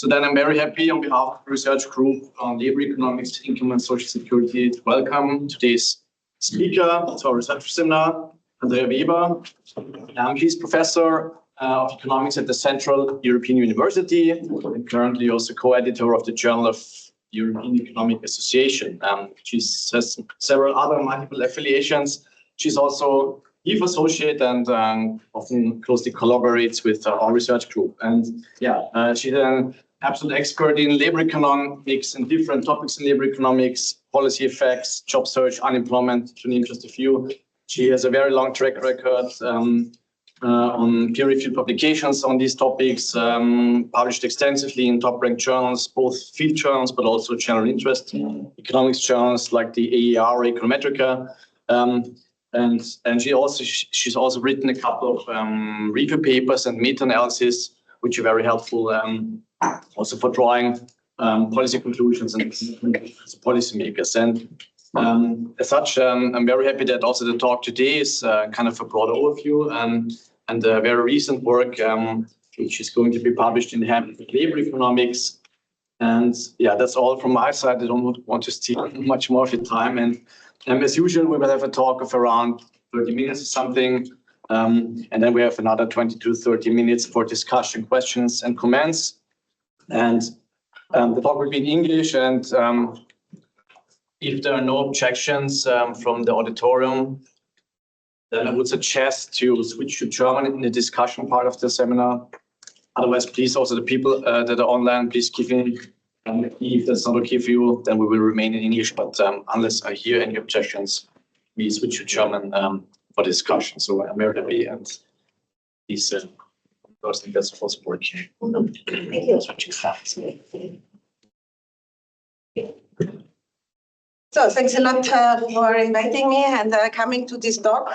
So then I'm very happy on behalf of the research group on labor economics, income and social security to welcome today's speaker to our research seminar, Andrea Weber. She's professor of economics at the Central European University and currently also co-editor of the Journal of European Economic Association. She has several other multiple affiliations. She's also WIFO associate and often closely collaborates with our research group. And she's an absolute expert in labor economics and different topics in labor economics, policy effects, job search, unemployment, to name just a few. She has a very long track record on peer-reviewed publications on these topics, published extensively in top-ranked journals, both field journals, but also general interest economics journals like the AER or Econometrica. And she's also written a couple of review papers and meta-analysis, which are very helpful also for drawing policy conclusions and policymakers. And as such, I'm very happy that also the talk today is kind of a broad overview and a very recent work, which is going to be published in the Handbook of Labor Economics. And that's all from my side. I don't want to steal much more of your time. And as usual, we will have a talk of around 30 minutes or something. And then we have another 20 to 30 minutes for discussion, questions, and comments. And the talk will be in English. And if there are no objections from the auditorium, then I would suggest to switch to German in the discussion part of the seminar. Otherwise, please, also the people that are online, please give me. If that's not okay for you, then we will remain in English. But unless I hear any objections, we switch to German for discussion. So I'm very happy, and please, I think that's also working. Thank you. So thanks a lot for inviting me and coming to this talk.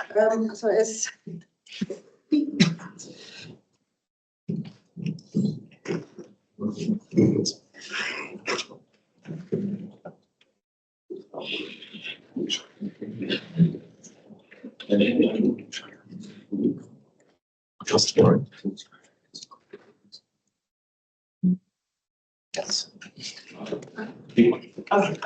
Just for yes. Okay.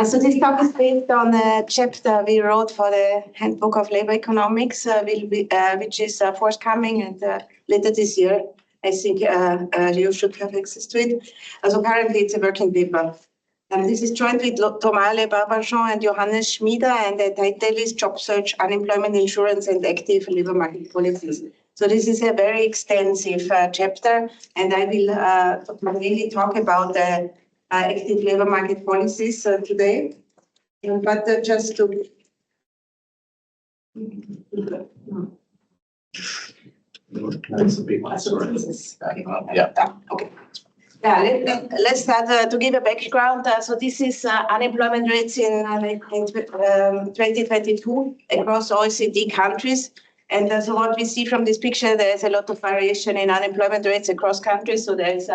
So this talk is based on a chapter we wrote for the Handbook of Labor Economics, which is forthcoming and later this year. I think you should have access to it. So currently it's a working paper. This is joined with Tomale Barbajon and Johannes Schmieder, and the title is Job Search, Unemployment Insurance and Active Labor Market Policies. So this is a very extensive chapter, and I will mainly talk about the active labor market policies today. But just to... That's a big one. Sorry. Okay. Let's start to give a background. So this is unemployment rates in 2022 across OECD countries. And so what we see from this picture, there is a lot of variation in unemployment rates across countries. So there is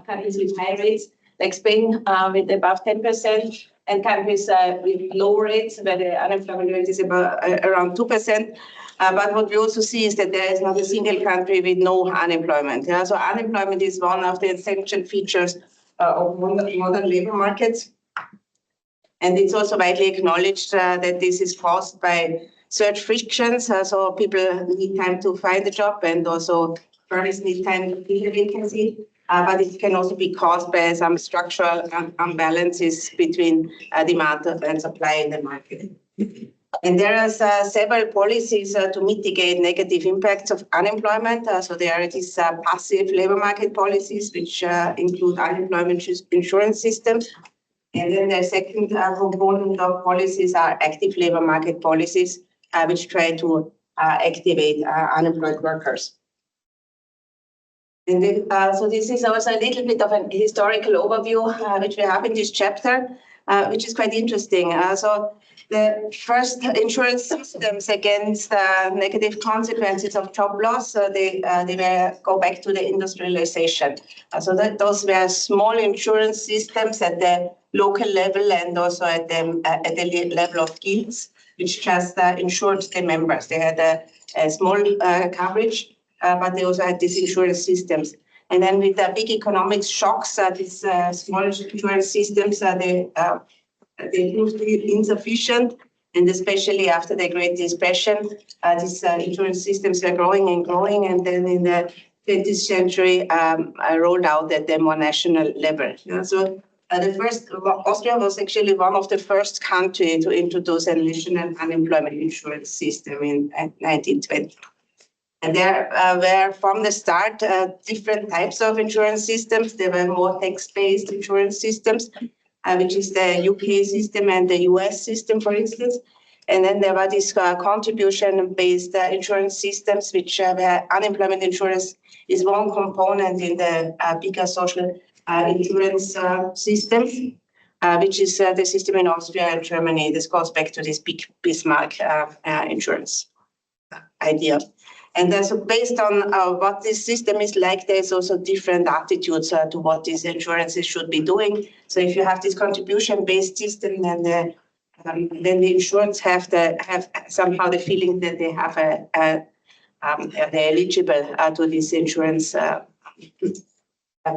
countries with high rates, like Spain with above 10%, and countries with low rates where the unemployment rate is around 2%. But what we also see is that there is not a single country with no unemployment. So unemployment is one of the essential features of modern labor markets. And it's also widely acknowledged that this is caused by search frictions. So people need time to find a job, and also firms need time to fill a vacancy. But it can also be caused by some structural imbalances between demand and supply in the market. And there are several policies to mitigate negative impacts of unemployment. So there are these passive labor market policies, which include unemployment insurance systems. And then the second component of policies are active labor market policies, which try to activate unemployed workers. And so this is also a little bit of an historical overview, which we have in this chapter, which is quite interesting. So the first insurance systems against negative consequences of job loss, they go back to the industrialization. So those were small insurance systems at the local level and also at the level of guilds, which just insured the members. They had a small coverage, but they also had these insurance systems. And then with the big economic shocks, these small insurance systems, they proved insufficient. And especially after the Great Depression, these insurance systems were growing and growing. And then in the 20th century, rolled out at the more national level. So Austria was actually one of the first countries to introduce a national unemployment insurance system in 1920. And there were from the start different types of insurance systems. There were more tax-based insurance systems, which is the UK system and the US system, for instance. And then there were these contribution-based insurance systems, which where unemployment insurance is one component in the bigger social insurance systems, which is the system in Austria and Germany. This goes back to this big Bismarck insurance idea. And so based on what this system is like, there's also different attitudes to what these insurances should be doing. So if you have this contribution-based system, then the insurance have somehow the feeling that they have they're eligible to this insurance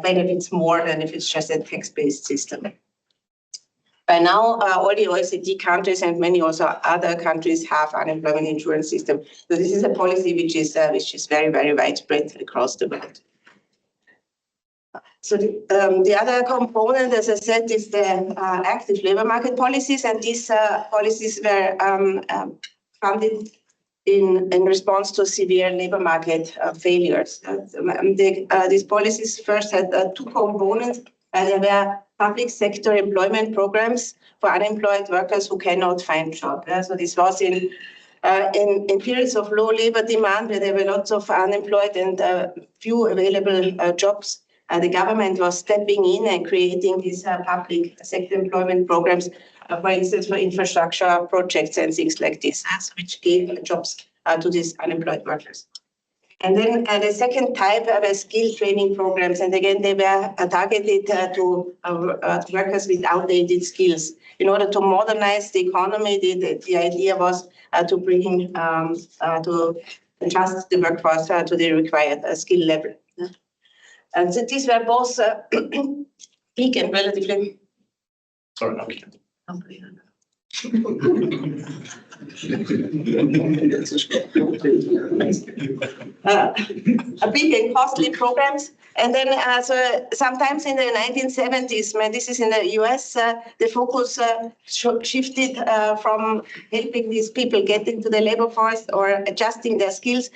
benefits more than if it's just a tax-based system. By now, all the OECD countries and many also other countries have unemployment insurance system. So this is a policy which is very, very widespread across the world. So the other component, as I said, is the active labor market policies, and these policies were funded in response to severe labor market failures. These policies first had two components. There were public sector employment programs for unemployed workers who cannot find jobs. So this was in periods of low labor demand, where there were lots of unemployed and few available jobs. The government was stepping in and creating these public sector employment programs, for instance, for infrastructure projects and things like this, which gave jobs to these unemployed workers. And then the second type were skill training programs. And again, they were targeted to workers with outdated skills. In order to modernize the economy, the idea was to bring, to adjust the workforce to the required skill level. And so these were both big and relatively... Sorry, okay. Big and costly programs. And then so sometimes in the 1970s, this is in the US, the focus shifted from helping these people get into the labor force or adjusting their skills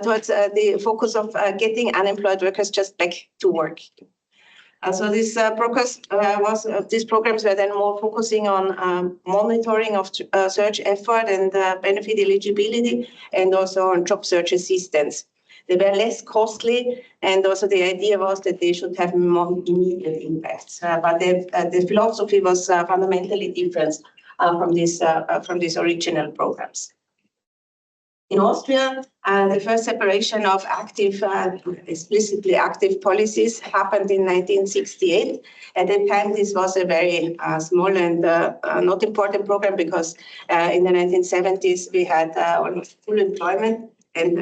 towards the focus of getting unemployed workers just back to work. So this these programs were then more focusing on monitoring of search effort and benefit eligibility, and also on job search assistance. They were less costly, and also the idea was that they should have more immediate impacts. But the philosophy was fundamentally different from these original programs. In Austria, the first separation of active, explicitly active policies happened in 1968. At that time, this was a very small and not important program, because in the 1970s, we had almost full employment and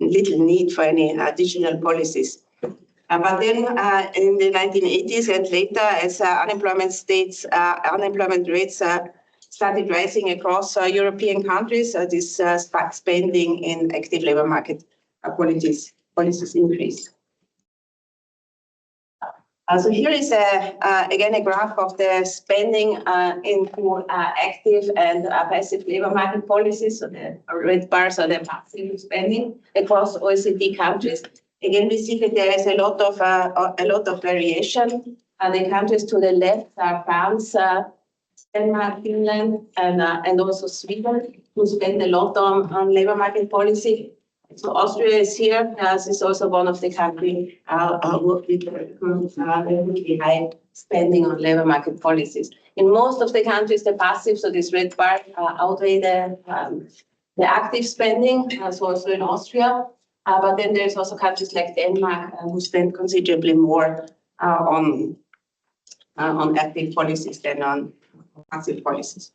little need for any additional policies. But then in the 1980s and later, as unemployment rates started rising across European countries, this spending in active labor market policies increased. So here is again a graph of the spending into active and passive labor market policies. So the red bars are the passive spending across OECD countries. Again, we see that there is a lot of variation. The countries to the left are France, Denmark, Finland, and also Sweden, who spend a lot on labor market policy. So Austria is here, as is also one of the countries with relatively high spending on labor market policies. In most of the countries, the passive, so this red bar, outweigh the active spending, so also in Austria. But then there's also countries like Denmark who spend considerably more on active policies than on passive policies.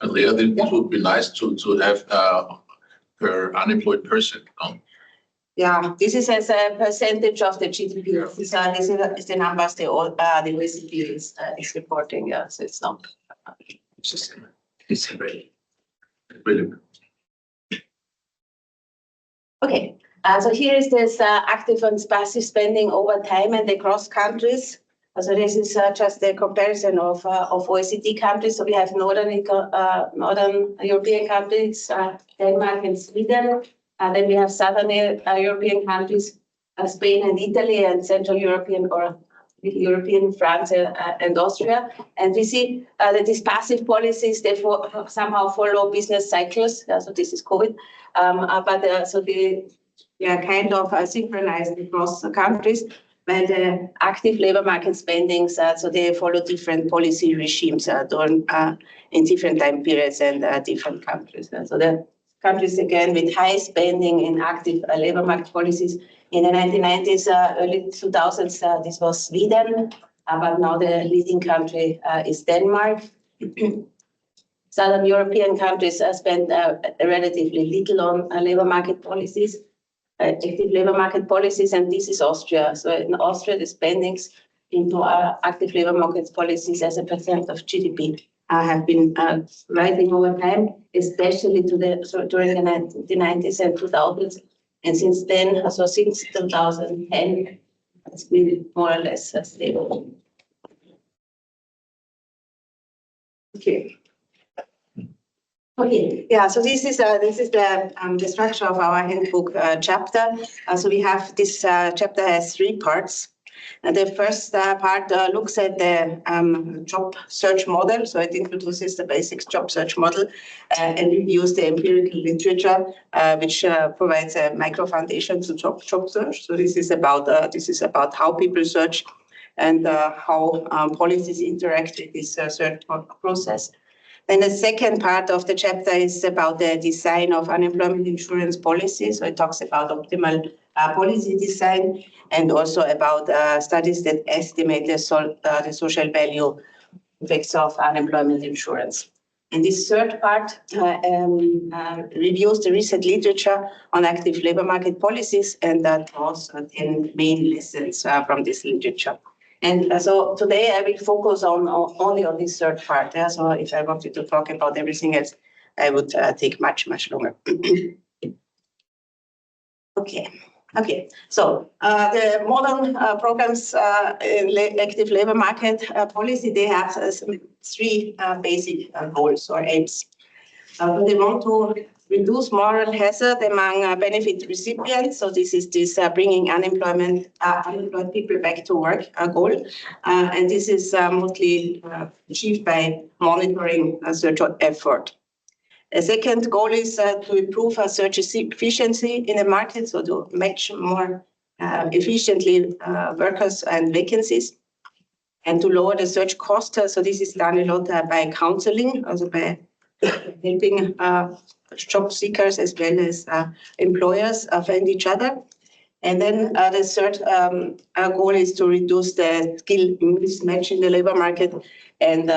Andrea, this would be nice to have per unemployed person. this is as a percentage of the GDP. This is the numbers the OECD is reporting. So it's not. It's really brilliant. Okay, so here is this active and passive spending over time and across countries. So this is just a comparison of OECD countries. So we have northern European countries, Denmark and Sweden. Then we have southern European countries, Spain and Italy, and Central European France and Austria. And we see that these passive policies, they somehow follow business cycles. So this is COVID. So they are kind of synchronized across the countries. But active labor market spendings, so they follow different policy regimes in different time periods and different countries. So the countries, again, with high spending in active labor market policies in the 1990s, early 2000s, this was Sweden, but now the leading country is Denmark. Southern European countries spend relatively little on labor market policies. Active labor market policies, and this is Austria. So in Austria, the spendings into active labor market policies as a percent of GDP have been rising over time, especially during the 90s and 2000s. And since then, so since 2010, it's been more or less stable. Okay. Okay, so this is the structure of our handbook chapter. So we have this chapter has 3 parts. And the first part looks at the job search model. So it introduces the basic job search model and reviews the empirical literature, which provides a micro foundation to job search. So this is about how people search and how policies interact with this search process. Then the second part of the chapter is about the design of unemployment insurance policy. So it talks about optimal policy design and also about studies that estimate the social value effects of unemployment insurance. And this third part reviews the recent literature on active labor market policies and draws 10 main lessons from this literature. And so today I will focus only on this third part. So if I wanted to talk about everything else, I would take much longer. Okay. So the modern programs in active labor market policy, they have 3 basic goals or aims. They want to reduce moral hazard among benefit recipients. So this is bringing unemployed people back to work goal. And this is mostly achieved by monitoring search effort. A second goal is to improve search efficiency in the market, so to match more efficiently workers and vacancies, and to lower the search cost. So this is done a lot by counseling, also by helping job seekers as well as employers find each other. And then the third goal is to reduce the skill mismatch in the labor market and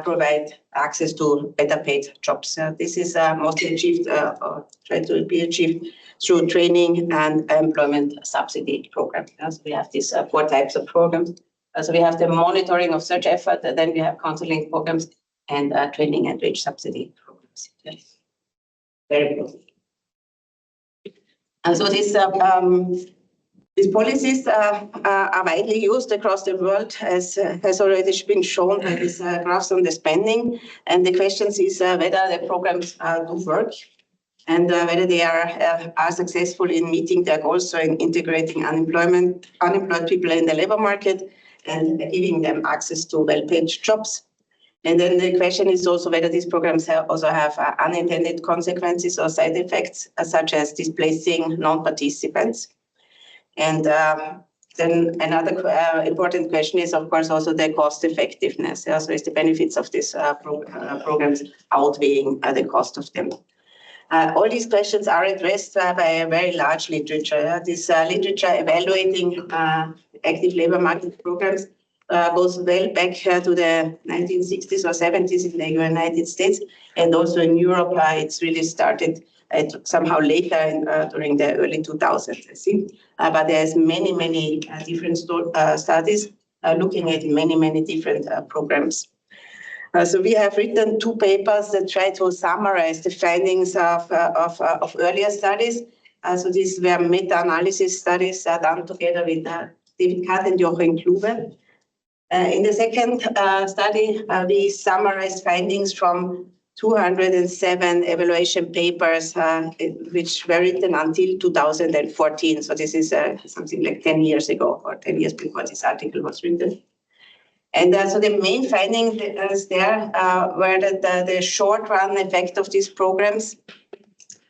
provide access to better paid jobs. This is mostly achieved or try to be achieved through training and employment subsidy programs. So we have these 4 types of programs. So we have the monitoring of search effort, and then we have counseling programs and training and wage subsidy programs. Yes. Very good. And so these policies are widely used across the world, as has already been shown by these graphs on the spending. And the question is whether the programs do work and whether they are successful in meeting their goals, so in integrating unemployed people in the labor market and giving them access to well-paid jobs. And then the question is also whether these programs also have unintended consequences or side effects, such as displacing non-participants. And then another important question is, of course, also the cost effectiveness. So is the benefits of these programs outweighing the cost of them? All these questions are addressed by a very large literature. This literature evaluating active labor market programs goes well back to the 1960s or 70s in the United States, and also in Europe. It's really started somehow later during the early 2000s, I think. But there's many different studies looking at many different programs. So we have written 2 papers that try to summarize the findings of earlier studies. So these were meta-analysis studies done together with David Katt and Joachim Kluwe. In the second study, we summarized findings from 207 evaluation papers, which were written until 2014. So this is something like 10 years ago, or 10 years before this article was written. And so the main findings there were that the short-run effect of these programs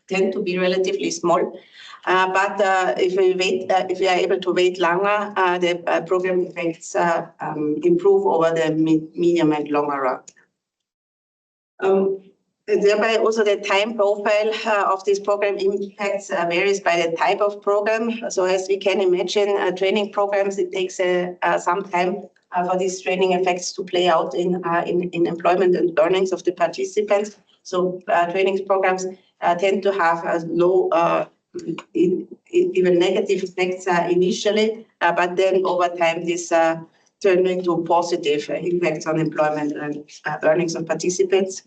tend to be relatively small. But if we are able to wait longer, the program effects improve over the medium and longer run. Thereby, also the time profile of this program impacts varies by the type of program. So as we can imagine, training programs, it takes some time for these training effects to play out in employment and earnings of the participants. So training programs tend to have low, even negative effects initially, but then over time this turns into positive impacts on employment and earnings of participants.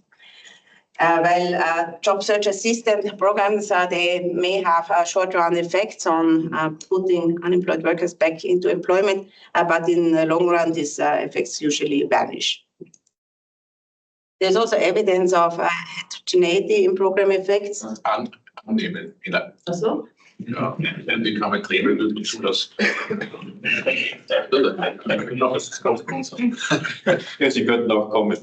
While job search assistant programs, they may have short-run effects on putting unemployed workers back into employment, but in the long run, these effects usually vanish. There's also evidence of heterogeneity in program effects. Annehmen, ja. Also? Ja, die kann man drehen, wenn du das. Ja, Sie könnten auch kommen.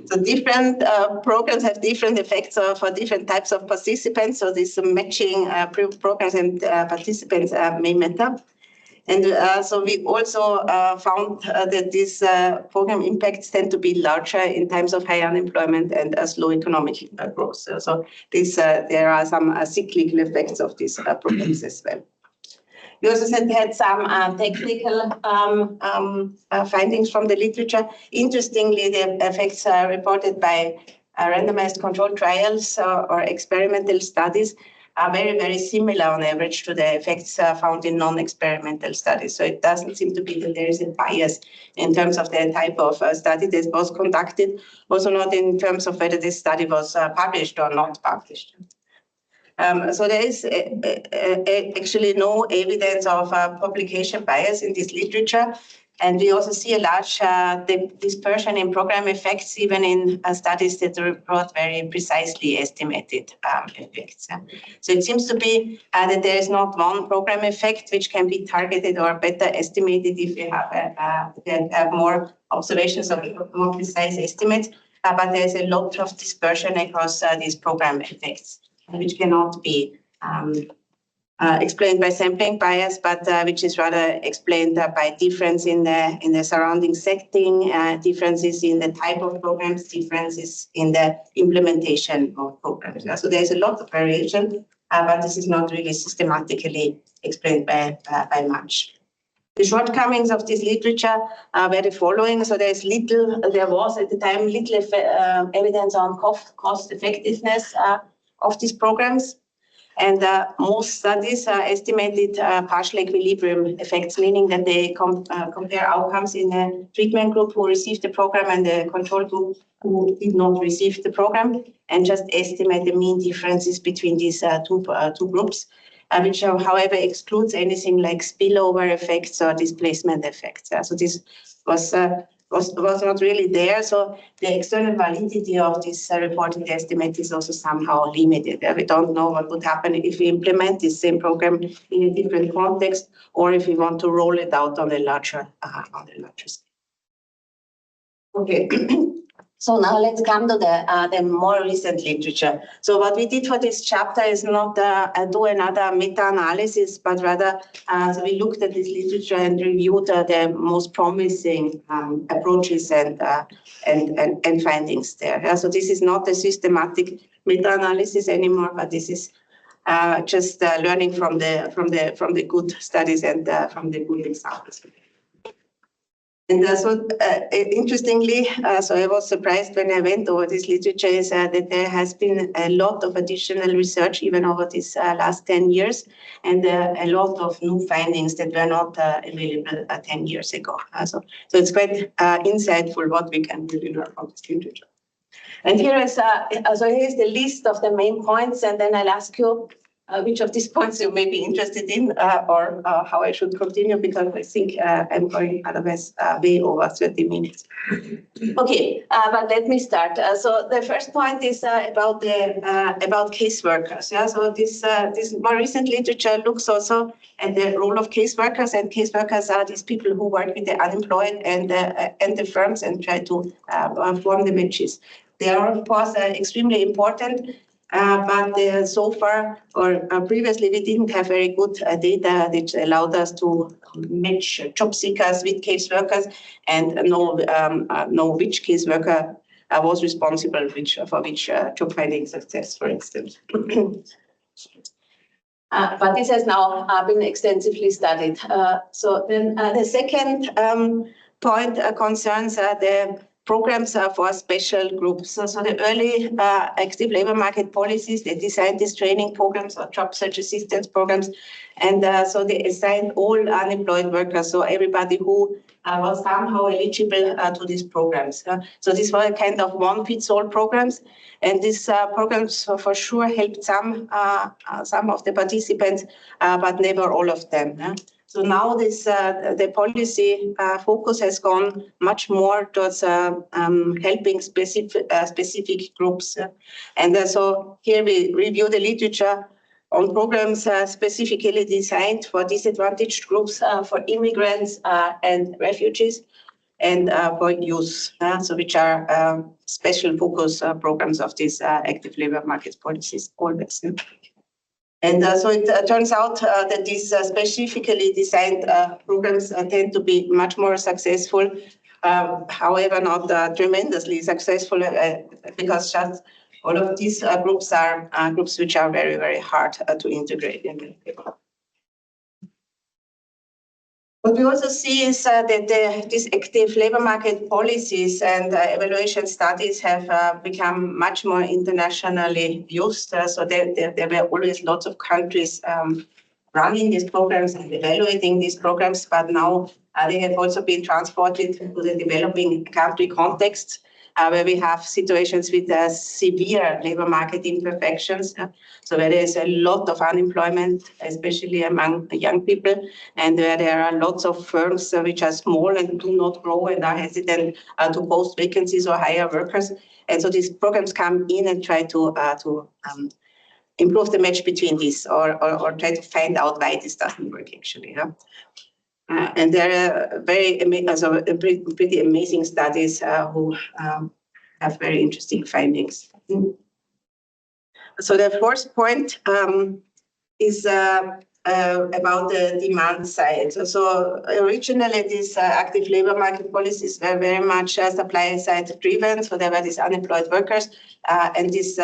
So different programs have different effects for different types of participants. So this matching programs and participants may matter. And so we also found that these program impacts tend to be larger in times of high unemployment and slow economic growth. So this, there are some cyclical effects of these programs as well. We also had some technical findings from the literature. Interestingly, the effects reported by randomized controlled trials or experimental studies are very similar on average to the effects found in non-experimental studies. So it doesn't seem to be that there is a bias in terms of the type of study that was conducted, also not in terms of whether this study was published or not published. So there is actually no evidence of publication bias in this literature. And we also see a large dispersion in program effects, even in studies that report very precisely estimated effects. So it seems to be that there is not one program effect which can be targeted or better estimated if you have more observations of more precise estimates. But there's a lot of dispersion across these program effects, which cannot be explained by sampling bias, but which is rather explained by difference in the surrounding setting, differences in the type of programs, differences in the implementation of programs. So there's a lot of variation, but this is not really systematically explained by much. The shortcomings of this literature were the following. So there was at the time little evidence on cost effectiveness of these programs. And most studies estimated partial equilibrium effects, meaning that they compare outcomes in a treatment group who received the program and the control group who did not receive the program, and just estimate the mean differences between these two groups, which, however, excludes anything like spillover effects or displacement effects. So this was not really there. So the external validity of this reported estimate is also somehow limited. We don't know what would happen if we implement this same program in a different context, or if we want to roll it out on a larger scale. Okay. So now let's come to the more recent literature. So what we did for this chapter is not do another meta-analysis, but rather so we looked at this literature and reviewed the most promising approaches and findings there. So this is not a systematic meta-analysis anymore, but this is just learning from the good studies and from the good examples. And interestingly, so I was surprised when I went over this literature, is that there has been a lot of additional research even over these last 10 years, and a lot of new findings that were not available 10 years ago. So it's quite insightful what we can really learn from this literature. And here is here's the list of the main points, and then I'll ask you which of these points you may be interested in, or how I should continue, because I think I'm going otherwise way over 30 minutes. Okay, but let me start. So the first point is about case workers. Yeah, so this more recent literature looks also at the role of case workers, and case workers are these people who work with the unemployed and the firms and try to form the matches. They are, of course, extremely important, but so far or previously we didn't have very good data that allowed us to match job seekers with case workers and know which case worker was responsible for which job finding success, for instance. But this has now been extensively studied. So then the second point concerns the programs for special groups. So the early active labor market policies, they designed these training programs or job search assistance programs. And so they assigned all unemployed workers, so everybody who was somehow eligible to these programs. So these were kind of one-fits-all programs. And these programs for sure helped some of the participants, but never all of them. So now the policy focus has gone much more towards helping specific groups. And so here we review the literature on programs specifically designed for disadvantaged groups, for immigrants and refugees, and for youth, so which are special focus programs of these active labor market policies always. And so it turns out that these specifically designed programs tend to be much more successful, however, not tremendously successful, because just all of these groups are groups which are very, very hard to integrate in the labor. What we also see is that these active labor market policies and evaluation studies have become much more internationally used. So there were always lots of countries running these programs and evaluating these programs, but now they have also been transported to the developing country context, where we have situations with severe labor market imperfections. So where there is a lot of unemployment, especially among young people, and where there are lots of firms which are small and do not grow and are hesitant to post vacancies or hire workers. And so these programs come in and try to improve the match between these, or try to find out why this doesn't work actually. And there are pretty amazing studies who have very interesting findings. So the fourth point is about the demand side. So originally, these active labor market policies were very much supply side driven. So there were these unemployed workers and this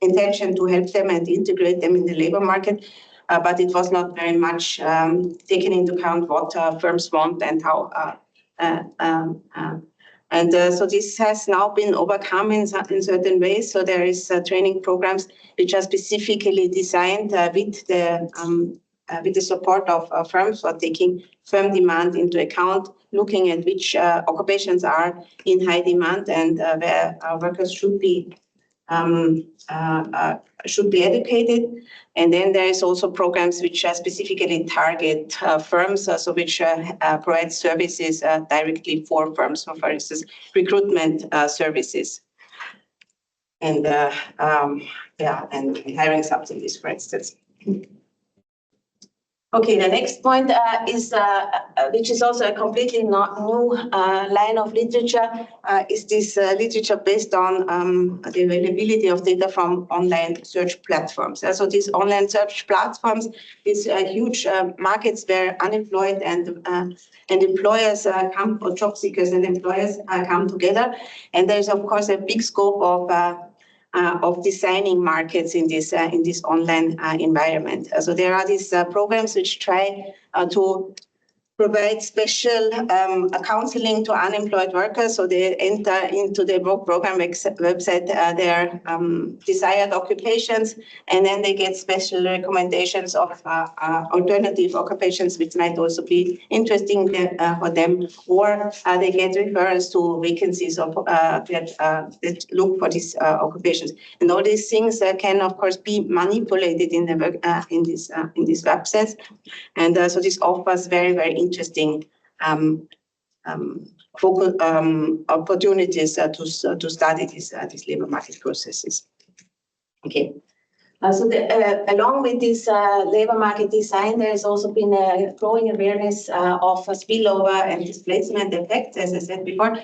intention to help them and integrate them in the labor market. But it was not very much taken into account what firms want and how. So this has now been overcome in certain ways. So there is training programs which are specifically designed with the support of firms for taking firm demand into account, looking at which occupations are in high demand and where workers should be educated. And then there is also programs which specifically target firms, so which provide services directly for firms, so for instance, recruitment services and and hiring subsidies, for instance. Okay, the next point is, which is also a completely new line of literature, is this literature based on the availability of data from online search platforms. So these online search platforms is huge markets where unemployed and employers come, or job seekers and employers come together. And there's of course a big scope of designing markets in this online environment. So there are these programs which try to provide special counseling to unemployed workers. So they enter into the work program website their desired occupations, and then they get special recommendations of alternative occupations, which might also be interesting for them, or they get referrals to vacancies that look for these occupations. And all these things can, of course, be manipulated in the in these websites. And so this offers very, very interesting opportunities to study these labor market processes. Okay. Along with this labor market design, there has also been a growing awareness of spillover and displacement effects. As I said before,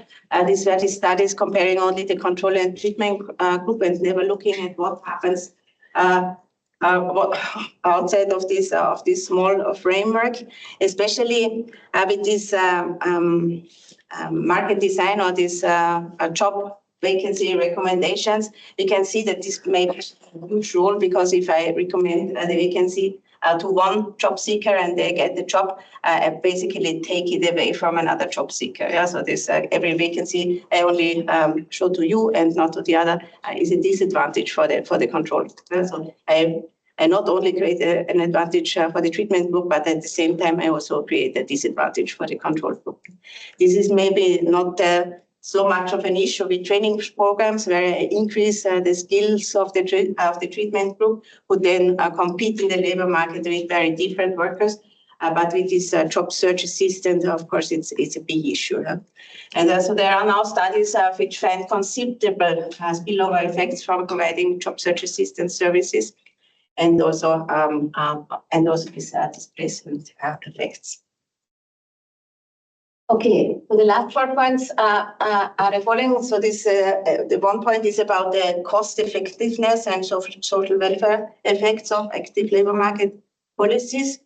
these were the studies comparing only the control and treatment group and never looking at what happens outside of this small framework, especially with this market design or this job vacancy recommendations. We can see that this may be a huge role, because if I recommend the vacancy to one job seeker and they get the job, I basically take it away from another job seeker. Yeah, so this every vacancy I only show to you and not to the other is a disadvantage for the control. So I not only create an advantage for the treatment group, but at the same time, I also create a disadvantage for the control group. This is maybe not so much of an issue with training programs, where I increase the skills of the treatment group, who then compete in the labor market with very different workers. But with this job search assistant, of course, it's a big issue. And so there are now studies which find considerable spillover effects from providing job search assistant services, and also these displacement effects. Okay, so the last 4 points are the following. So this the 1 point is about the cost effectiveness and social welfare effects of active labor market policies.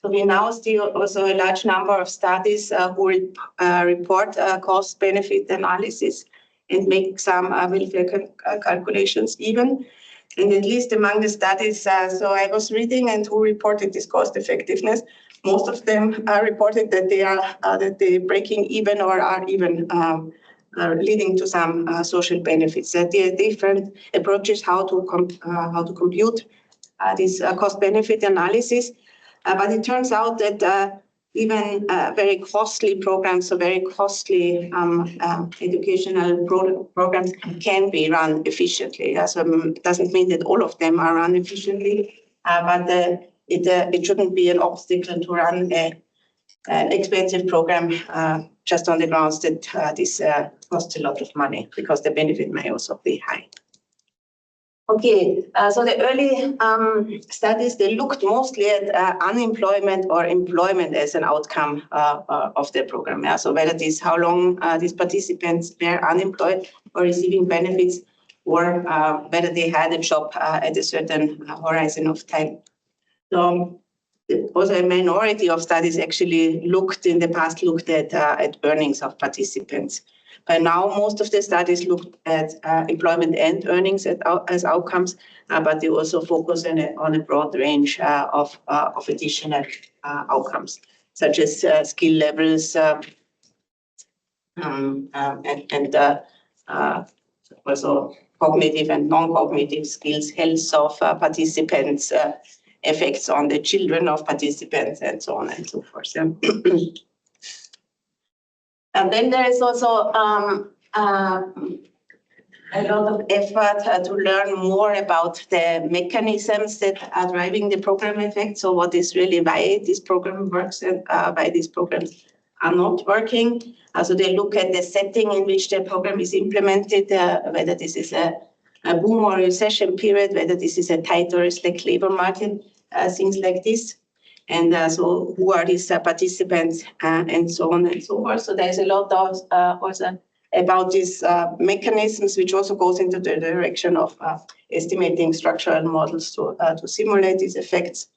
So we now see also a large number of studies who report cost benefit analysis and make some welfare calculations even. And at least among the studies, so I was reading and who reported this cost effectiveness, most of them reported that they breaking even or are even leading to some social benefits. There are different approaches how to compute this cost benefit analysis, but it turns out that even very costly programs, so very costly educational programs can be run efficiently. So it doesn't mean that all of them are run efficiently, but it shouldn't be an obstacle to run an expensive program just on the grounds that this costs a lot of money, because the benefit may also be high. Okay, so the early studies, they looked mostly at unemployment or employment as an outcome of the program. Yeah? So whether how long these participants were unemployed or receiving benefits, or whether they had a job at a certain horizon of time. So also a minority of studies actually looked at earnings of participants. By now, most of the studies looked at employment and earnings as outcomes, but they also focus on a broad range of additional outcomes, such as skill levels and also cognitive and non-cognitive skills, health of participants, effects on the children of participants, and so on and so forth. And then there is also a lot of effort to learn more about the mechanisms that are driving the program effect. So what is really why this program works and why these programs are not working. So they look at the setting in which the program is implemented, whether this is a boom or recession period, whether this is a tight or a slack labor market, things like this. And so who are these participants and so on and so forth. So there's a lot of also about these mechanisms, which also goes into the direction of estimating structural models to simulate these effects.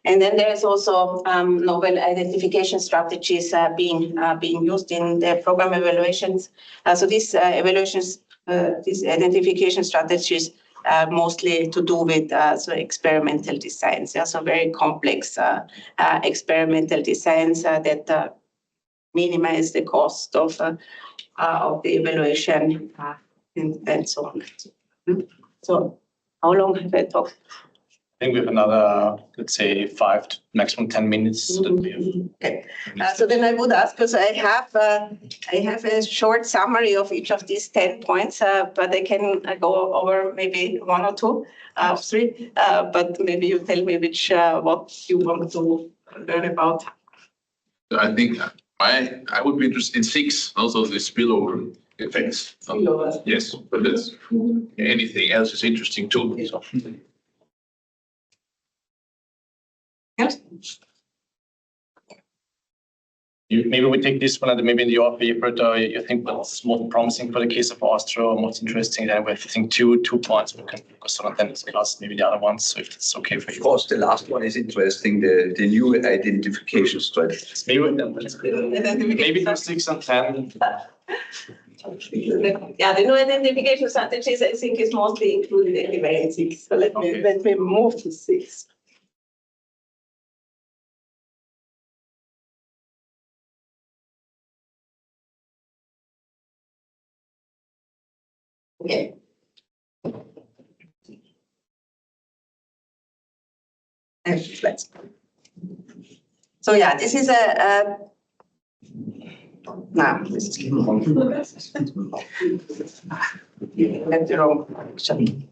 And then there's also novel identification strategies being used in the program evaluations. So these evaluations, these identification strategies mostly to do with so experimental designs. Yeah, so very complex experimental designs that minimize the cost of the evaluation and so on. So how long have I talked? I think we have another, let's say, 5 to maximum 10 minutes. So that we have Okay. So then I would ask, because I have a short summary of each of these 10 points, but I can go over maybe 1 or 2, 3. But maybe you tell me which what you want to learn about. I think I would be interested in 6, also the spillover effects. Spillovers. Yes, but that's anything else is interesting too. So. Yes. Maybe we take this one, and maybe in your paper, you think what's most promising for the case of Austria, or most interesting. Then we have, I think, two points we can focus on, and then discuss maybe the other ones. So if it's okay for you. Of course, the last one is interesting, the new identification strategy. Maybe do 6 and 10. Yeah, the new identification strategies, I think, is mostly included anyway in 6. So let me move to 6. Okay. So yeah, this is this is that's the wrong direction.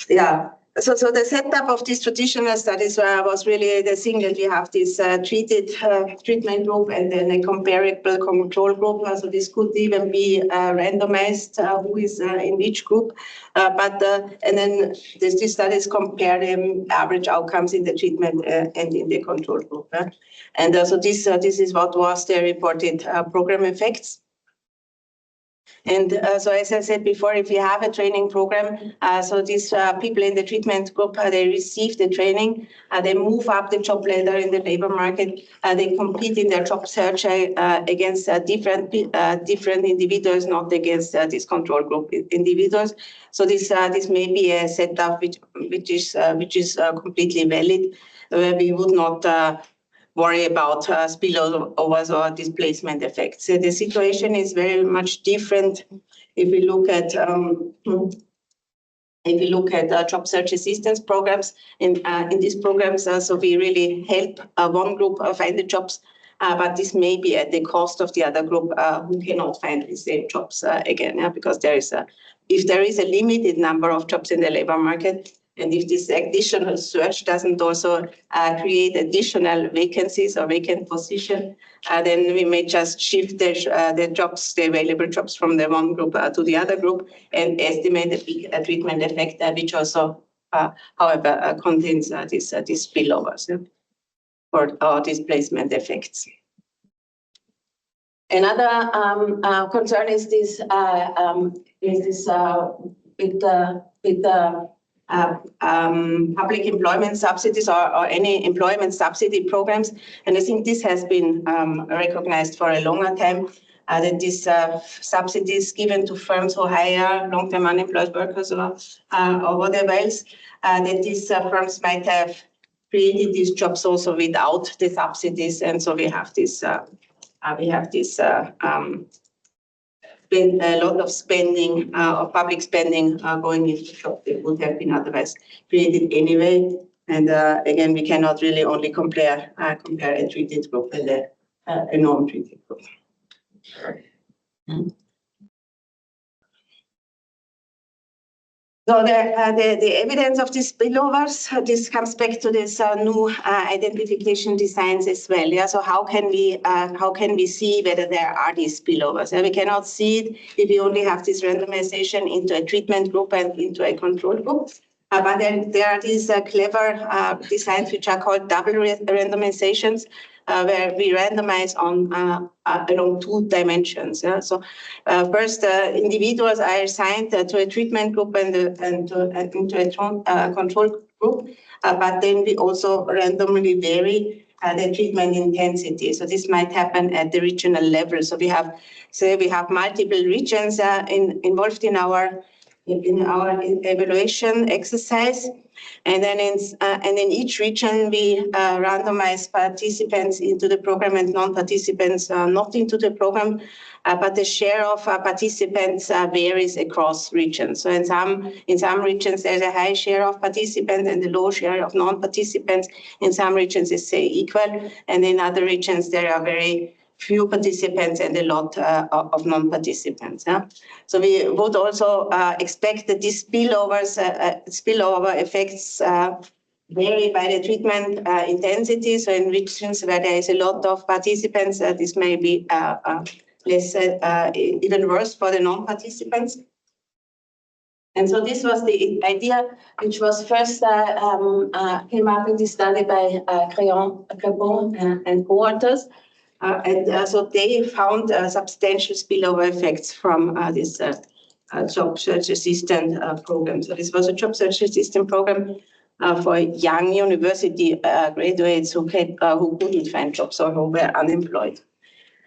Yeah. So the setup of these traditional studies was really the thing that we have this treatment group and then a comparable control group. So this could even be randomized who is in which group. And then these studies compare the average outcomes in the treatment and in the control group. And so this is what was the reported program effects. And so as I said before, if you have a training program, so these people in the treatment group, they receive the training, they move up the job ladder in the labor market, they compete in their job search against different individuals, not against this control group individuals. So this may be a setup which is completely valid, where we would not worry about spillovers or displacement effects. So the situation is very much different if we look at job search assistance programs. In these programs, so we really help one group find the jobs, but this may be at the cost of the other group who cannot find the same jobs again, because if there is a limited number of jobs in the labor market, and if this additional search doesn't also create additional vacancies or vacant position, then we may just shift the available jobs from the one group to the other group and estimate a treatment effect, which also, however, contains these spillovers or displacement effects. Another concern is this with public employment subsidies or any employment subsidy programs. And I think this has been recognized for a longer time, that these subsidies given to firms who hire long-term unemployed workers or whatever else, that these firms might have created these jobs also without the subsidies. And so we have this a lot of spending or public spending going into jobs that would have been otherwise created anyway. And again, we cannot really only compare a treated group and a non-treated group. So the evidence of these spillovers, this comes back to this new identification designs as well. Yeah. So how can we see whether there are these spillovers? We cannot see it if we only have this randomization into a treatment group and into a control group. But there are these clever designs which are called double randomizations, where we randomize along 2 dimensions. Yeah? So first, individuals are assigned to a treatment group and into a control group, but then we also randomly vary the treatment intensity. So this might happen at the regional level. So we have multiple regions involved in our in our evaluation exercise. And then in each region, we randomize participants into the program and non-participants not into the program. But the share of participants varies across regions. So in some regions, there's a high share of participants and a low share of non-participants. In some regions, it's say equal, and in other regions, there are very few participants and a lot of non-participants. So we would also expect that these spillover effects vary by the treatment intensity. So in regions where there is a lot of participants, this may be less, even worse for the non-participants. And so this was the idea, which was first came up in this study by Crabon and co-authors. So they found substantial spillover effects from this job search assistant program. So this was a job search assistant program for young university graduates who couldn't find jobs or who were unemployed.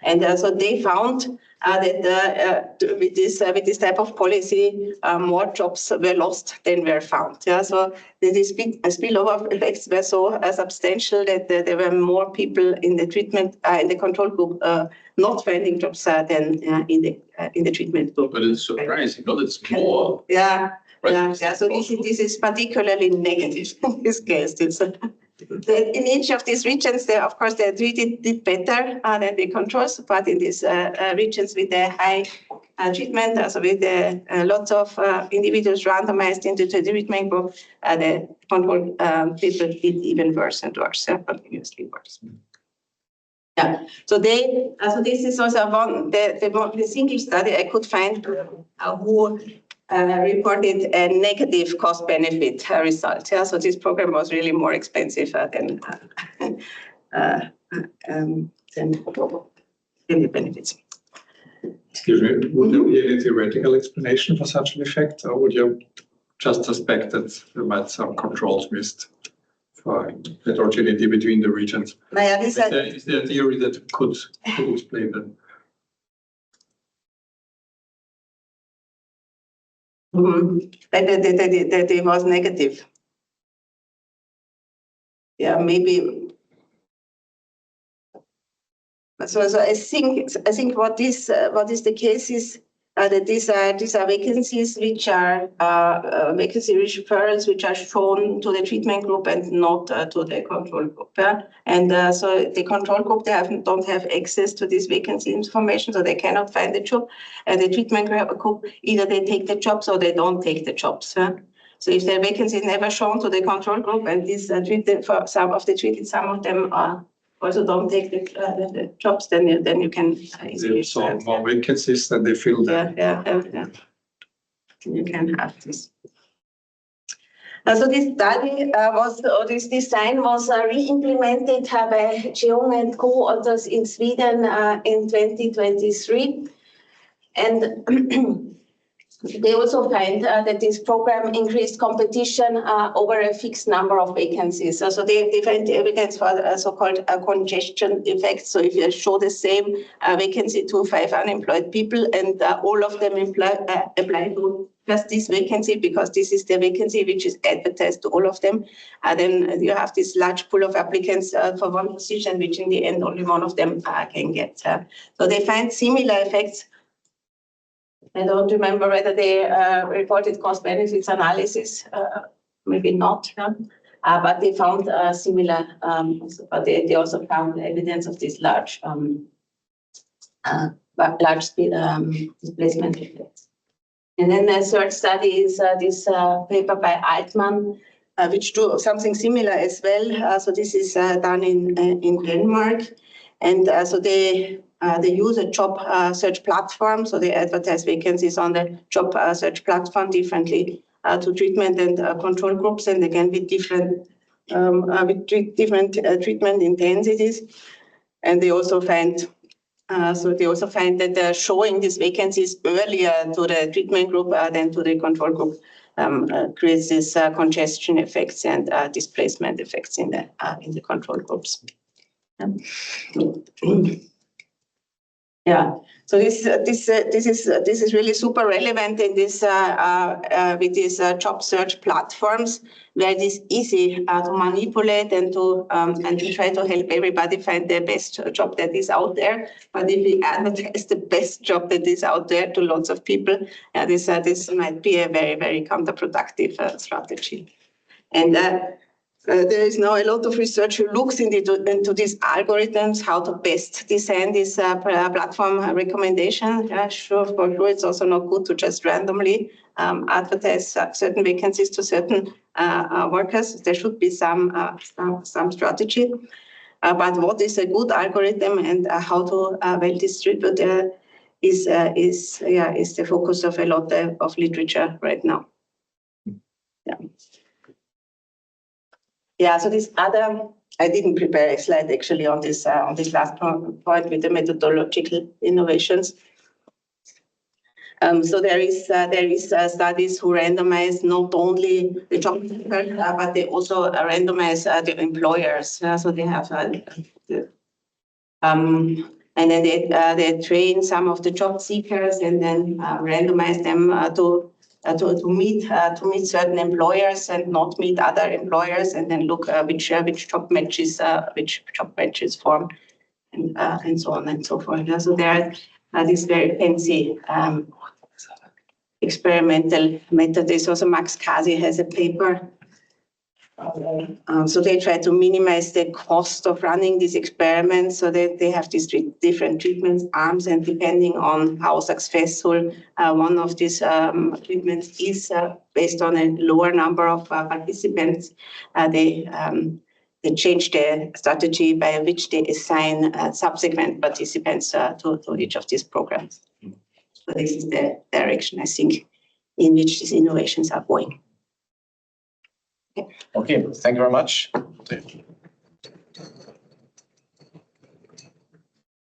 And so they found that with this type of policy, more jobs were lost than were found. Yeah, so these spillover effects were so substantial that there were more people in the treatment in the control group not finding jobs than in the treatment group. But it's surprising, not it's more. Yeah. Right. Yeah. So this is particularly negative in this case. In each of these regions, of course, they did better than the controls, but in these regions with the high treatment, also with lots of individuals randomized into the treatment group, the control people did even worse and worse, continuously worse. Yeah. So this is also the single study I could find who reported a negative cost-benefit result. Yeah, so this program was really more expensive than the benefits. Excuse me, would there be any theoretical explanation for such an effect, or would you just suspect that there might be some controls missed for heterogeneity between the regions? Is there a theory that could explain that? That it was negative. Yeah, maybe. So I think what is the case is that these are vacancies which are vacancy referrals which are shown to the treatment group and not to the control group. Yeah? And so the control group, don't have access to this vacancy information, so they cannot find the job. And the treatment group, either they take the jobs or they don't take the jobs. Yeah? So if the vacancy is never shown to the control group, and this treated for some of the treated, some of them are also don't take the jobs, then you can easily. So more vacancies than they fill them. Yeah. You can have this. So this study this design was re-implemented by Jeong and co-authors in Sweden in 2023. And they also find that this program increased competition over a fixed number of vacancies. So they find evidence for so-called congestion effect. So if you show the same vacancy to 5 unemployed people and all of them apply to just this vacancy because this is the vacancy which is advertised to all of them, then you have this large pool of applicants for one position, which in the end only one of them can get. So they find similar effects. I don't remember whether they reported cost-benefits analysis, maybe not, but they found similar, but they also found evidence of this large displacement effects. And then the third study is this paper by Altman, which do something similar as well. So this is done in Denmark, and so they use a job search platform. So they advertise vacancies on the job search platform differently to treatment and control groups, and again with different treatment intensities. And they also find that showing these vacancies earlier to the treatment group than to the control group creates this congestion effects and displacement effects in the control groups. Yeah, so this is really super relevant in this with these job search platforms, where it is easy to manipulate and to try to help everybody find the best job that is out there. But if we advertise the best job that is out there to lots of people, this might be a very, very counterproductive strategy. And there is now a lot of research who looks into these algorithms, how to best design this platform recommendation. For sure, it's also not good to just randomly advertise certain vacancies to certain workers. There should be some strategy. But what is a good algorithm and how to well distribute is the focus of a lot of literature right now. Yeah. Yeah, so this other, I didn't prepare a slide actually on this last point with the methodological innovations. So there is studies who randomize not only the job seekers, but they also randomize the employers. So they have and then they train some of the job seekers and then randomize them to meet certain employers and not meet other employers, and then look which job matches form, and so on and so forth. So there are these very fancy experimental method. There's also Max Kasi has a paper. So they try to minimize the cost of running these experiments, so that they have these different treatment arms, and depending on how successful one of these treatments is, based on a lower number of participants, they change their strategy by which they assign subsequent participants to each of these programs. So this is the direction, I think, in which these innovations are going. Okay, thank you very much.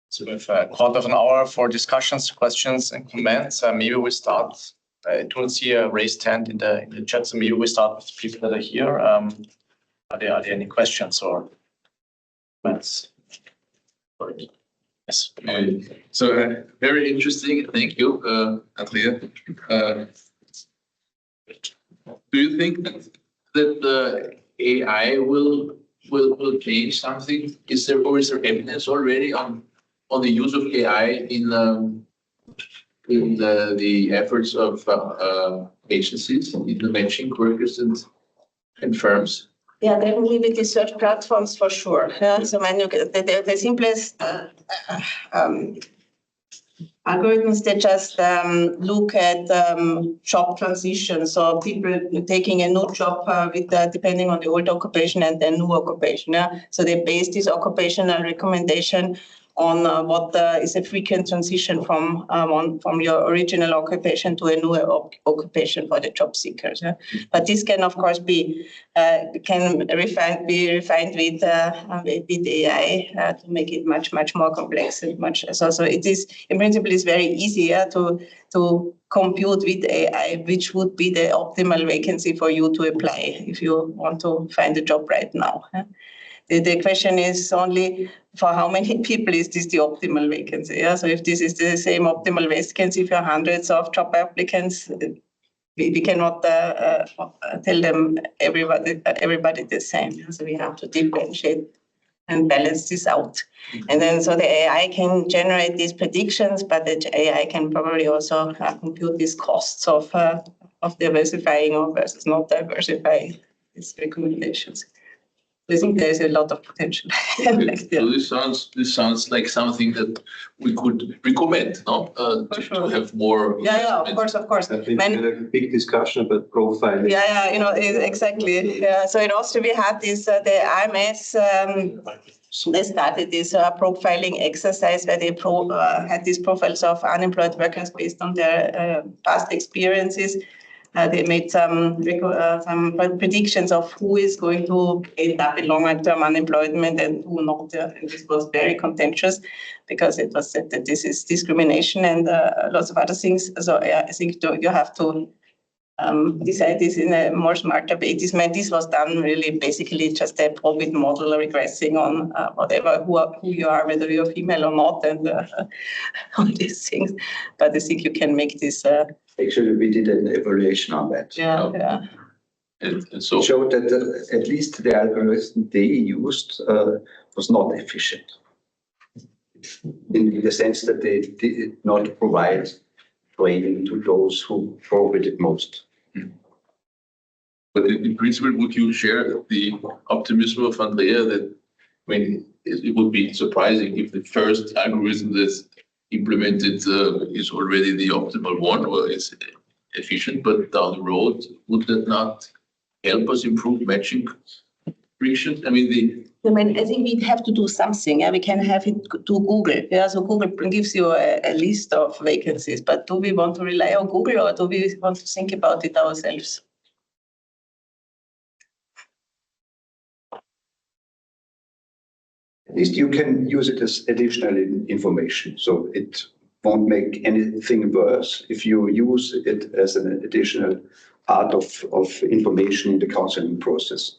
So we have a quarter of an hour for discussions, questions, and comments. Maybe we start. I don't see a raised hand in the chat, so maybe we start with people that are here. Are there any questions or comments? Yes. So very interesting. Thank you, Andrea. Do you think that the AI will change something? Is there evidence already on the use of AI in the efforts of agencies in the matching workers and firms? Yeah, definitely with the search platforms for sure. Yeah, so when you get the simplest algorithms, they just look at job transition. So people taking a new job with depending on the old occupation and the new occupation. Yeah? So they base this occupational recommendation on what is a frequent transition from your original occupation to a new occupation for the job seekers. Yeah? But this can, of course, be refined with AI to make it much more complex and much. So it is, in principle, is very easy to compute with AI which would be the optimal vacancy for you to apply if you want to find a job right now. Yeah? The question is only for how many people is this the optimal vacancy? Yeah? So if this is the same optimal vacancy for hundreds of job applicants, we cannot tell them everybody the same. So we have to differentiate and balance this out. And then so the AI can generate these predictions, but the AI can probably also compute these costs of diversifying or versus not diversifying these recommendations. I think there's a lot of potential. So this sounds like something that we could recommend, no? To have more. Yeah, of course. I think we had a big discussion about profiling. Yeah, exactly. Yeah. So in Austria, we had this, the IMS, they started this profiling exercise where they had these profiles of unemployed workers based on their past experiences. They made some predictions of who is going to end up in longer-term unemployment and who not. And this was very contentious because it was said that this is discrimination and lots of other things. So I think you have to decide this in a more smarter way. This was done really basically just a profit model regressing on whatever who you are, whether you're female or not, and all these things. But I think you can make this. Actually, we did an evaluation on that. Yeah. And so It showed that at least the algorithm they used was not efficient. In the sense that they did not provide training to those who profited most. But in principle, would you share the optimism of Andrea that it would be surprising if the first algorithm that's implemented is already the optimal one or is efficient, but down the road, would that not help us improve matching prediction? I think we have to do something. We can have it to Google. So Google gives you a list of vacancies, but do we want to rely on Google or do we want to think about it ourselves? At least you can use it as additional information, so it won't make anything worse if you use it as an additional part of information in the counseling process.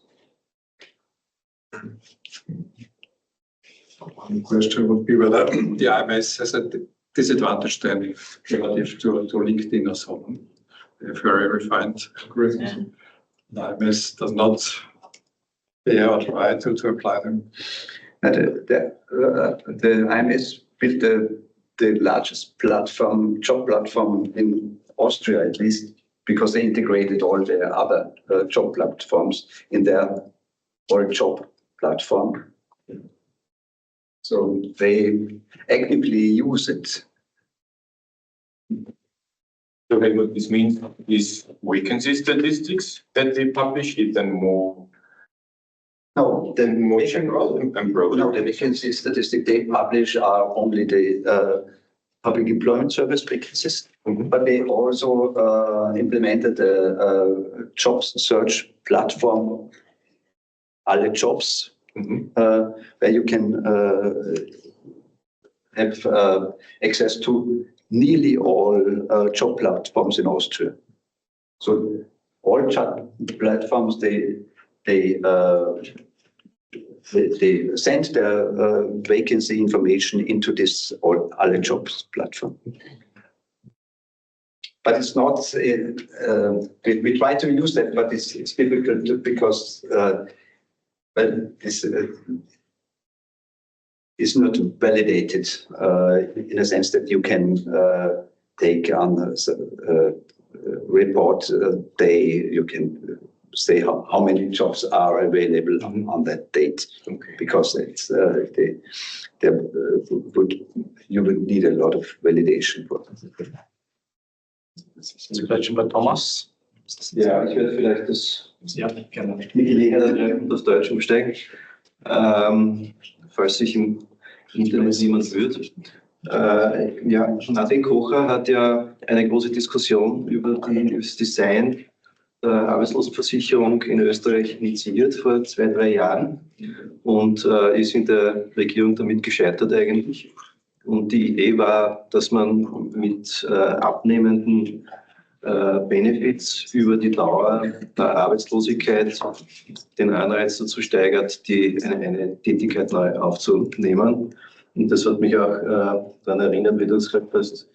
One question would be whether the IMS has a disadvantage then relative to LinkedIn or so on. If very refined algorithms, the IMS does not dare or try to apply them. The IMS built the largest job platform in Austria, at least, because they integrated all their other job platforms in their all-job platform. So they actively use it. So what this means is vacancy statistics that they publish it and more. No, the more general and broad. No, the vacancy statistic they publish are only the public employment service vacancies, but they also implemented a jobs search platform, Alle Jobs, where you can have access to nearly all job platforms in Austria. So all job platforms they send their vacancy information into this Alle Jobs platform. But it's not, we try to use that, but it's difficult because this is not validated in a sense that you can take on report day, you can say how many jobs are available on that date, because it's you would need a lot of validation for that. Eine question bei Thomas. Ja, ich werde vielleicht Ja, gerne. die Gelegenheit auf Deutsch umsteigen, falls sich im Internet niemand wird. Ja, Nadine Kocher hat ja eine große Diskussion über das Design der Arbeitslosenversicherung in Österreich initiiert vor 2-3 Jahren und ist in der Regierung damit gescheitert eigentlich. Und die Idee war, dass man mit abnehmenden Benefits über die Dauer der Arbeitslosigkeit den Anreiz dazu steigert, eine Tätigkeit neu aufzunehmen. Und das hat mich auch daran erinnert, wie du es gesagt hast,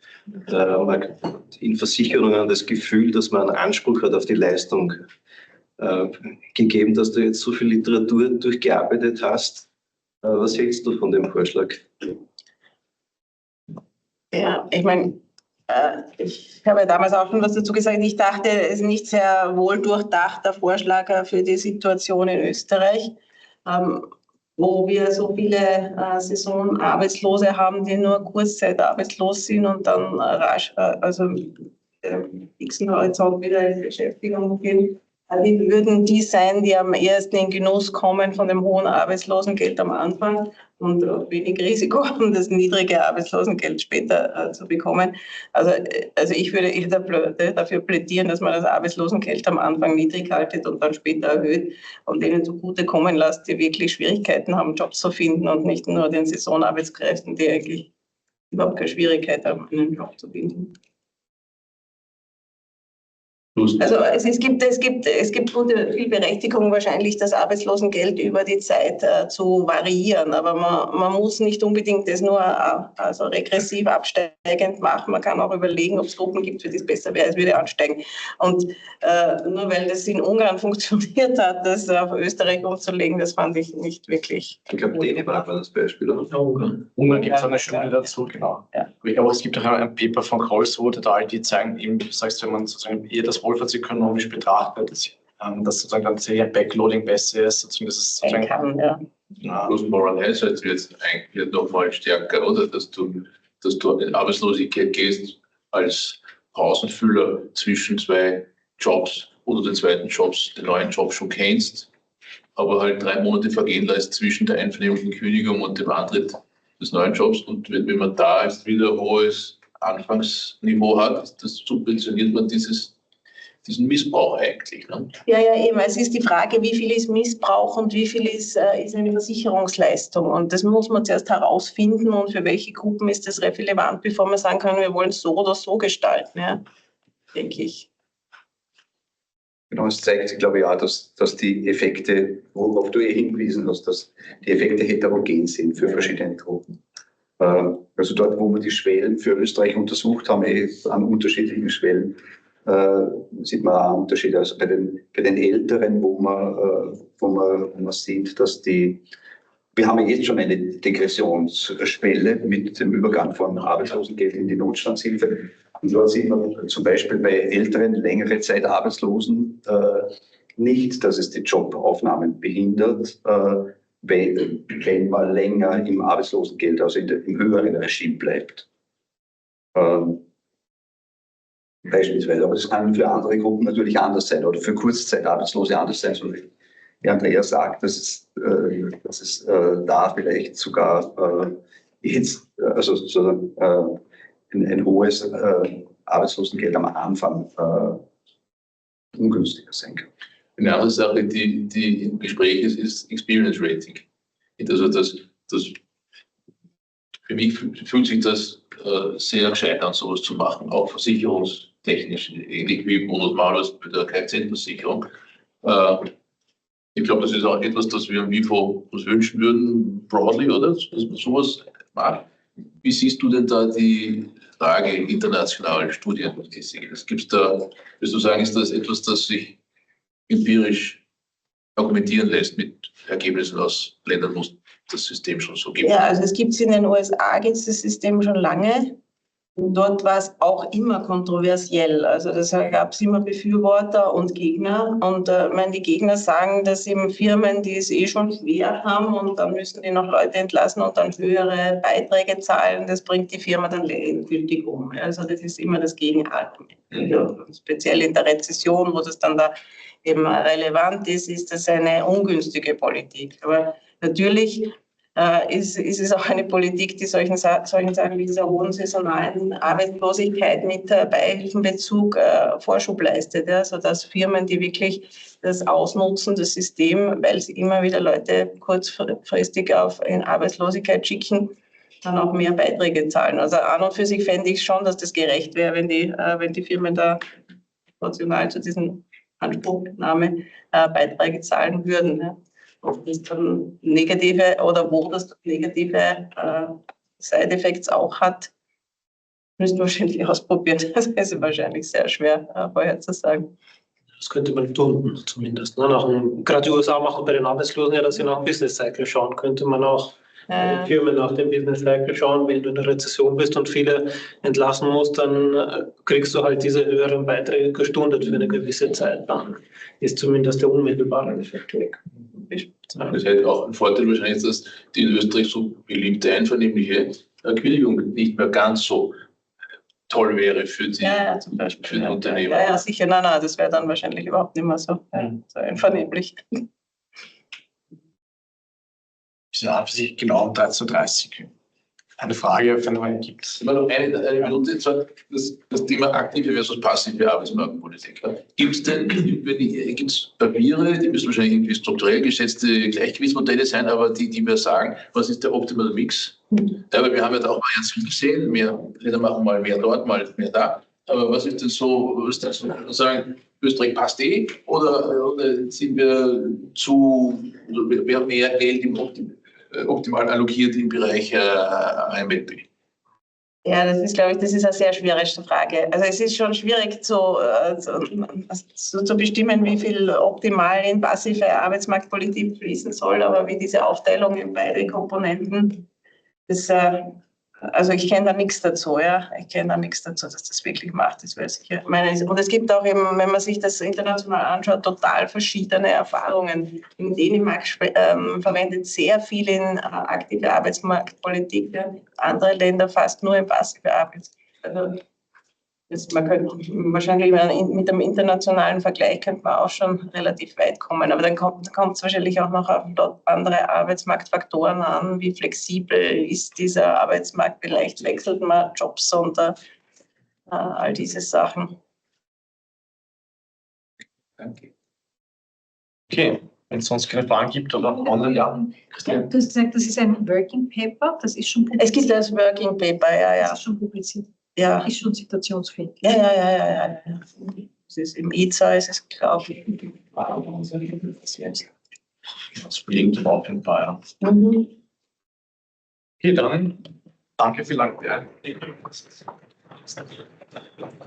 in Versicherungen das Gefühl, dass man einen Anspruch hat auf die Leistung gegeben, dass du jetzt so viel Literatur durchgearbeitet hast. Was hältst du von dem Vorschlag? Ja, ich meine, ich habe ja damals auch schon was dazu gesagt. Ich dachte, es ist nicht sehr wohl durchdachter Vorschlag für die Situation in Österreich, wo wir so viele Saisonarbeitslose haben, die nur Kurzzeit arbeitslos sind und dann rasch, fixen Horizont wieder in Beschäftigung gehen. Die würden die sein, die am ehesten in Genuss kommen von dem hohen Arbeitslosengeld am Anfang und wenig Risiko haben, das niedrige Arbeitslosengeld später zu bekommen. Also ich würde dafür plädieren, dass man das Arbeitslosengeld am Anfang niedrig haltet und dann später erhöht und denen zugutekommen lässt, die wirklich Schwierigkeiten haben, Jobs zu finden und nicht nur den Saisonarbeitskräften, die eigentlich überhaupt keine Schwierigkeit haben, einen Job zu finden. Also es gibt gute viel Berechtigung wahrscheinlich, das Arbeitslosengeld über die Zeit zu variieren, aber man muss nicht unbedingt das nur also regressiv absteigend machen. Man kann auch überlegen, ob es Gruppen gibt, für die es besser wäre, es würde ansteigen. Und nur weil das in Ungarn funktioniert hat, das auf Österreich umzulegen, das fand ich nicht wirklich. Ich glaube, Dänemark war das Beispiel, oder? Ungarn gibt es eine Studie dazu, genau. Ja. Aber es gibt auch ein Paper von Karlsruhe, die zeigen eben, du sagst, wenn man sozusagen eher das wohlfahrtsökonomisch betrachtet, dass sozusagen dann sehr Backloading besser ist, sozusagen, dass es sozusagen, Ja. Plus Morales wird jetzt eigentlich noch mal stärker, oder? Dass du in Arbeitslosigkeit gehst als Pausenfüller zwischen zwei Jobs oder den zweiten Jobs, den neuen Job schon kennst, aber halt 3 Monate vergehen lässt zwischen der einvernehmlichen Kündigung und dem Antritt des neuen Jobs. Und wenn man da jetzt wieder hohes Anfangsniveau hat, das subventioniert man diesen Missbrauch eigentlich. Ne? Ja, eben. Es ist die Frage, wie viel ist Missbrauch und wie viel ist eine Versicherungsleistung. Und das muss man zuerst herausfinden und für welche Gruppen ist das relevant, bevor man sagen kann, wir wollen es so oder so gestalten, ja, denke ich. Genau, es zeigt sich, glaube ich, auch, dass die Effekte, worauf du hingewiesen hast, dass die Effekte heterogen sind für verschiedene Gruppen. Also dort, wo wir die Schwellen für Österreich untersucht haben, an unterschiedlichen Schwellen, sieht man auch Unterschiede. Also bei den Älteren, wo man sieht, dass wir haben ja jetzt schon eine Degressionsschwelle mit dem Übergang von Arbeitslosengeld in die Notstandshilfe. Und dort sieht man zum Beispiel bei älteren, längere Zeit Arbeitslosen nicht, dass es die Jobaufnahmen behindert, wenn man länger im Arbeitslosengeld, also im höheren Regime bleibt. Beispielsweise. Aber das kann für andere Gruppen natürlich anders sein oder für Kurzzeitarbeitslose anders sein. So wie Andrea sagt, dass es da vielleicht sogar jetzt also sozusagen ein hohes Arbeitslosengeld am Anfang ungünstiger sein kann. Eine andere Sache, die im Gespräch ist Experience Rating. Also das für mich fühlt sich das sehr gescheit an, sowas zu machen, auch versicherungstechnisch, ähnlich wie Bonus Malus bei der Kfz-Versicherung. Ich glaube, das ist auch etwas, das wir am WIFO uns wünschen würden, broadly, oder? Dass man sowas macht. Wie siehst du denn da die Frage internationalen studienmäßig? Gibt es da, würdest du sagen, ist das etwas, das sich empirisch argumentieren lässt mit Ergebnissen aus Ländern, wo es das System schon so gibt? Ja, also es gibt es in den USA, gibt es das System schon lange. Und dort war es auch immer kontroversiell. Also das gab es immer Befürworter und Gegner. Und die Gegner sagen, dass eben Firmen, die es schon schwer haben und dann müssen die noch Leute entlassen und dann höhere Beiträge zahlen, das bringt die Firma dann endgültig um. Also das ist immer das Gegenargument. Also speziell in der Rezession, wo das dann da eben relevant ist das eine ungünstige Politik. Aber natürlich ist es auch eine Politik, die solchen Sachen wie dieser hohen saisonalen Arbeitslosigkeit mit Beihilfenbezug Vorschub leistet, ja, sodass Firmen, die wirklich das ausnutzen, das System, weil sie immer wieder Leute kurzfristig in Arbeitslosigkeit schicken, dann auch mehr Beiträge zahlen. Also an und für sich fände ich schon, dass das gerecht wäre, wenn die Firmen da proportional zu diesen Anspruchnahme Beiträge zahlen würden. Ja. Ob das dann negative oder wo das negative Side-Effects auch hat, müssen wir wahrscheinlich ausprobieren. Das ist wahrscheinlich sehr schwer vorherzusagen. Das könnte man tun, zumindest. Ne? Gerade die USA machen bei den Arbeitslosen ja, dass sie nach dem Business Cycle schauen. Könnte man auch Firmen nach dem Business Cycle schauen, wenn du in der Rezession bist und viele entlassen musst, dann kriegst du halt diese höheren Beiträge gestundet für eine gewisse Zeit. Dann ist zumindest der unmittelbare Effekt weg. Das hätte auch einen Vorteil wahrscheinlich, dass die in Österreich so beliebte einvernehmliche Kündigung nicht mehr ganz so toll wäre für die, zum Beispiel, für die Unternehmer. Ja, sicher. Nein, das wäre dann wahrscheinlich überhaupt nicht mehr so einvernehmlich. Ja, genau um 13:30 Uhr. Eine Frage, wenn man gibt. Immer noch eine Minute, und zwar das Thema aktive versus passive Arbeitsmarktpolitik. Gibt es Papiere, die müssen wahrscheinlich irgendwie strukturell geschätzte Gleichgewichtsmodelle sein, aber die mir sagen, was ist der optimale Mix? Ja, weil wir haben ja da auch mal ganz viel gesehen, Länder machen mal mehr dort, mal mehr da. Aber was ist denn so, sagen, Österreich passt oder sind wir wir haben mehr Geld optimal allokiert im Bereich AMLP? Ja, das ist, glaube ich, das ist eine sehr schwierige Frage. Also es ist schon schwierig zu bestimmen, wie viel optimal in passive Arbeitsmarktpolitik fließen soll, aber wie diese Aufteilung in beide Komponenten, also ich kenne da nichts dazu, ja. Ich kenne da nichts dazu, dass das wirklich macht. Das wäre sicher. Und es gibt auch eben, wenn man sich das international anschaut, total verschiedene Erfahrungen. In Dänemark verwendet sehr viel in aktive Arbeitsmarktpolitik, ja. Andere Länder fast nur in passive Arbeitsmarktpolitik. Man könnte wahrscheinlich mit dem internationalen Vergleich könnte man auch schon relativ weit kommen. Aber dann kommt es wahrscheinlich auch noch auf andere Arbeitsmarktfaktoren an. Wie flexibel ist dieser Arbeitsmarkt? Vielleicht wechselt man Jobs und all diese Sachen. Danke. Okay, wenn es sonst keine Fragen gibt oder online, ja. Christian? Du hast gesagt, das ist ein Working Paper, das ist schon publiziert. Es gibt das Working Paper, ja. Das ist schon publiziert. Ja. Ist schon situationsfähig. Ja. Es ist im IZA, ist es, glaube ich. Das blinkt auf jeden Fall. Ja. Mhm. Okay, dann danke für lange.